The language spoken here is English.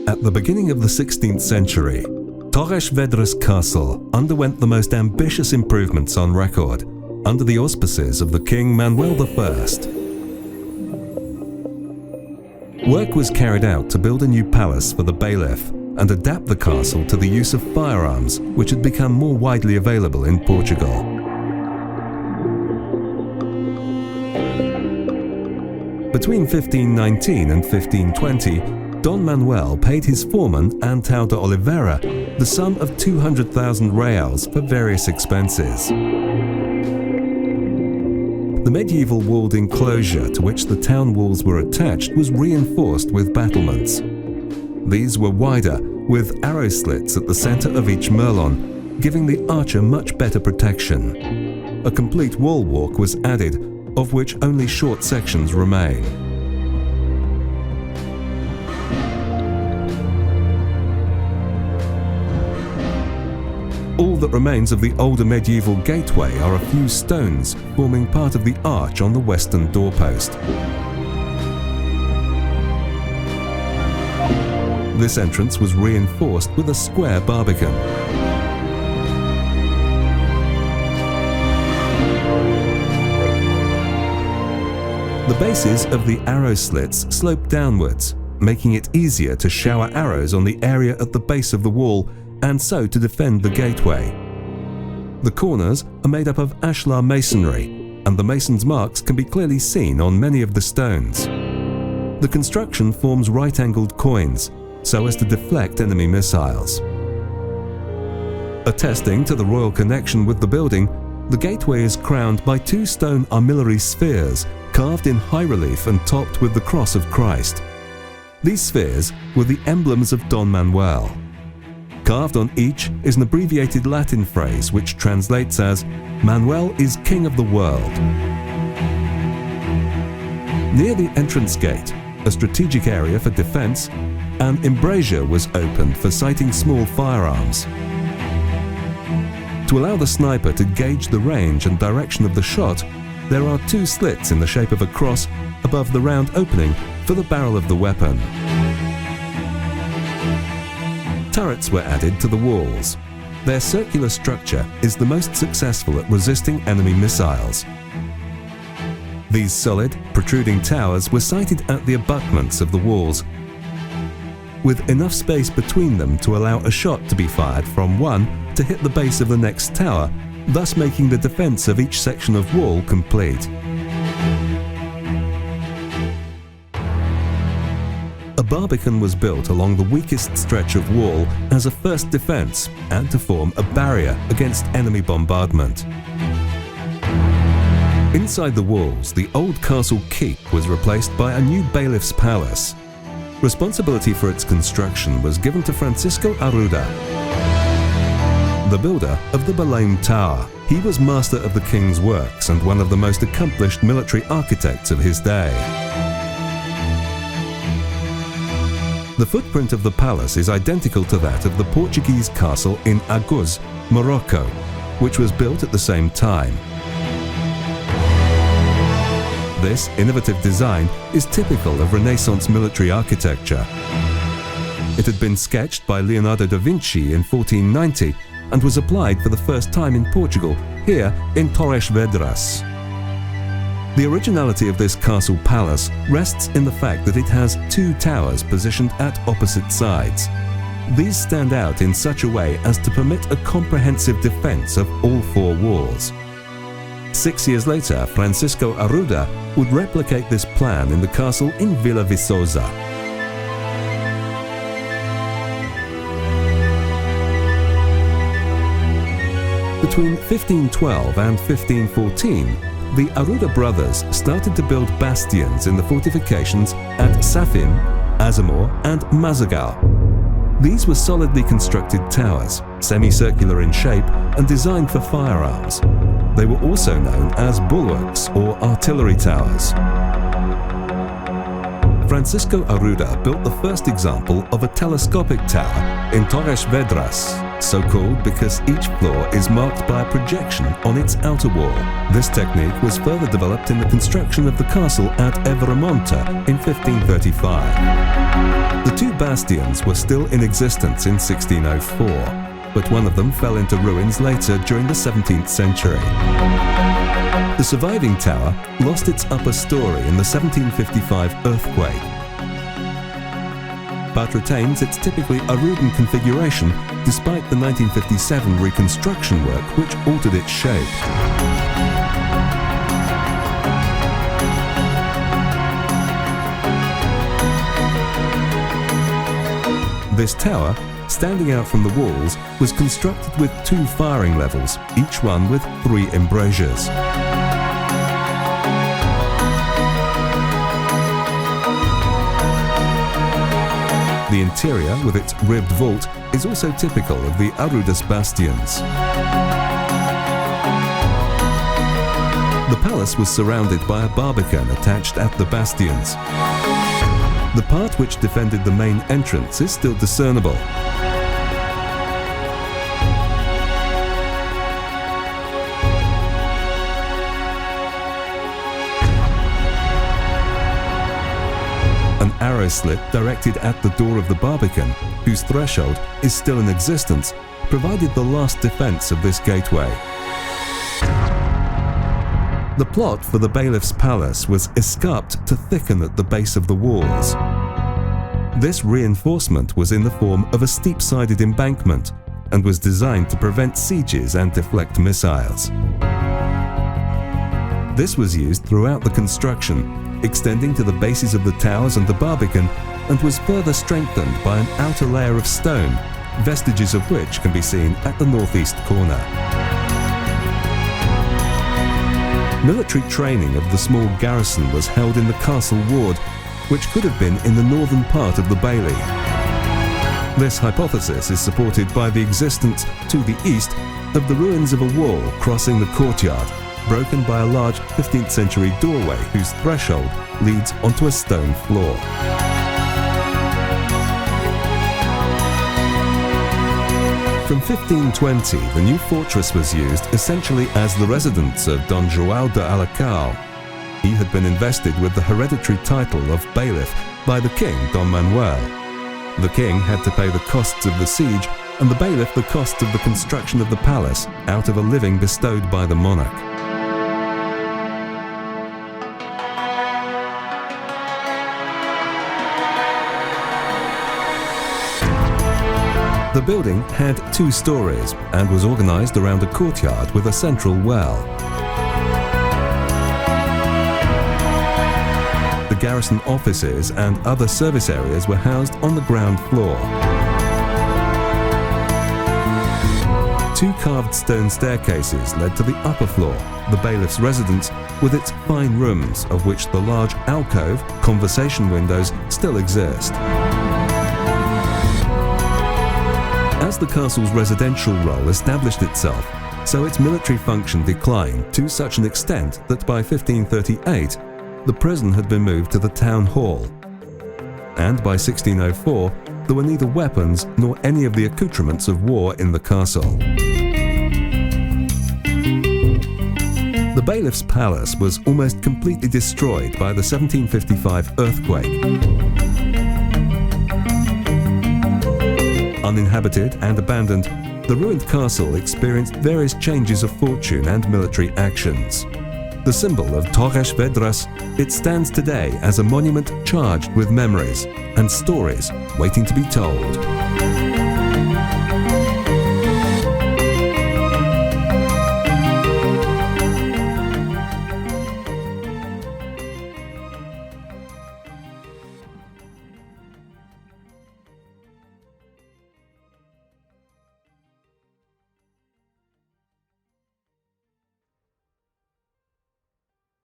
At the beginning of the 16th century, Torres Vedras Castle underwent the most ambitious improvements on record under the auspices of the King Manuel I. Work was carried out to build a new palace for the bailiff and adapt the castle to the use of firearms, which had become more widely available in Portugal. Between 1519 and 1520, Don Manuel paid his foreman, Antão de Oliveira, the sum of 200,000 reals for various expenses. The medieval walled enclosure to which the town walls were attached was reinforced with battlements. These were wider, with arrow slits at the center of each merlon, giving the archer much better protection. A complete wall walk was added, of which only short sections remain. All that remains of the older medieval gateway are a few stones forming part of the arch on the western doorpost. This entrance was reinforced with a square barbican. The bases of the arrow slits slope downwards, making it easier to shower arrows on the area at the base of the wall and so to defend the gateway. The corners are made up of ashlar masonry, and the mason's marks can be clearly seen on many of the stones. The construction forms right-angled coins, so as to deflect enemy missiles. Attesting to the royal connection with the building, the gateway is crowned by two stone armillary spheres carved in high relief and topped with the cross of Christ. These spheres were the emblems of Don Manuel. Carved on each is an abbreviated Latin phrase which translates as "Manuel is King of the World." Near the entrance gate, a strategic area for defense, an embrasure was opened for sighting small firearms. To allow the sniper to gauge the range and direction of the shot, there are two slits in the shape of a cross above the round opening for the barrel of the weapon. Turrets were added to the walls. Their circular structure is the most successful at resisting enemy missiles. These solid, protruding towers were sited at the abutments of the walls, with enough space between them to allow a shot to be fired from one to hit the base of the next tower, thus making the defense of each section of wall complete. A barbican was built along the weakest stretch of wall as a first defense and to form a barrier against enemy bombardment. Inside the walls, the old castle keep was replaced by a new bailiff's palace. Responsibility for its construction was given to Francisco Arruda, the builder of the Belém Tower. He was master of the king's works and one of the most accomplished military architects of his day. The footprint of the palace is identical to that of the Portuguese castle in Aguz, Morocco, which was built at the same time. This innovative design is typical of Renaissance military architecture. It had been sketched by Leonardo da Vinci in 1490 and was applied for the first time in Portugal, here in Torres Vedras. The originality of this castle palace rests in the fact that it has two towers positioned at opposite sides. These stand out in such a way as to permit a comprehensive defense of all four walls. 6 years later, Francisco Arruda would replicate this plan in the castle in Vila Viçosa. Between 1512 and 1514, the Arruda brothers started to build bastions in the fortifications at Safin, Azamor and Mazagal. These were solidly constructed towers, semicircular in shape and designed for firearms. They were also known as bulwarks or artillery towers. Francisco Arruda built the first example of a telescopic tower in Torres Vedras, so called because each floor is marked by a projection on its outer wall. This technique was further developed in the construction of the castle at Evremonte in 1535. The two bastions were still in existence in 1604, but one of them fell into ruins later during the 17th century. The surviving tower lost its upper story in the 1755 earthquake, but retains its typically Arrudan configuration despite the 1957 reconstruction work which altered its shape. This tower, standing out from the walls, was constructed with 2 firing levels, each one with 3 embrasures. The interior, with its ribbed vault, is also typical of the Arrudas bastions. The palace was surrounded by a barbican attached at the bastions. The part which defended the main entrance is still discernible. An arrow slit directed at the door of the barbican, whose threshold is still in existence, provided the last defense of this gateway. The plot for the bailiff's palace was escarped to thicken at the base of the walls. This reinforcement was in the form of a steep-sided embankment and was designed to prevent sieges and deflect missiles. This was used throughout the construction, extending to the bases of the towers and the barbican, and was further strengthened by an outer layer of stone, vestiges of which can be seen at the northeast corner. Military training of the small garrison was held in the castle ward, which could have been in the northern part of the bailey. This hypothesis is supported by the existence, to the east, of the ruins of a wall crossing the courtyard, broken by a large 15th century doorway whose threshold leads onto a stone floor. From 1520, the new fortress was used essentially as the residence of Don João de Alarcão. He had been invested with the hereditary title of bailiff by the king, Don Manuel. The king had to pay the costs of the siege, and the bailiff the cost of the construction of the palace out of a living bestowed by the monarch. The building had 2 stories and was organized around a courtyard with a central well. The garrison offices and other service areas were housed on the ground floor. 2 carved stone staircases led to the upper floor, the bailiff's residence, with its fine rooms, of which the large alcove, conversation windows, still exist. As the castle's residential role established itself, so its military function declined to such an extent that by 1538, the prison had been moved to the town hall. And by 1604, there were neither weapons nor any of the accoutrements of war in the castle. The bailiff's palace was almost completely destroyed by the 1755 earthquake. Uninhabited and abandoned, the ruined castle experienced various changes of fortune and military actions. The symbol of Torres Vedras, it stands today as a monument charged with memories and stories waiting to be told.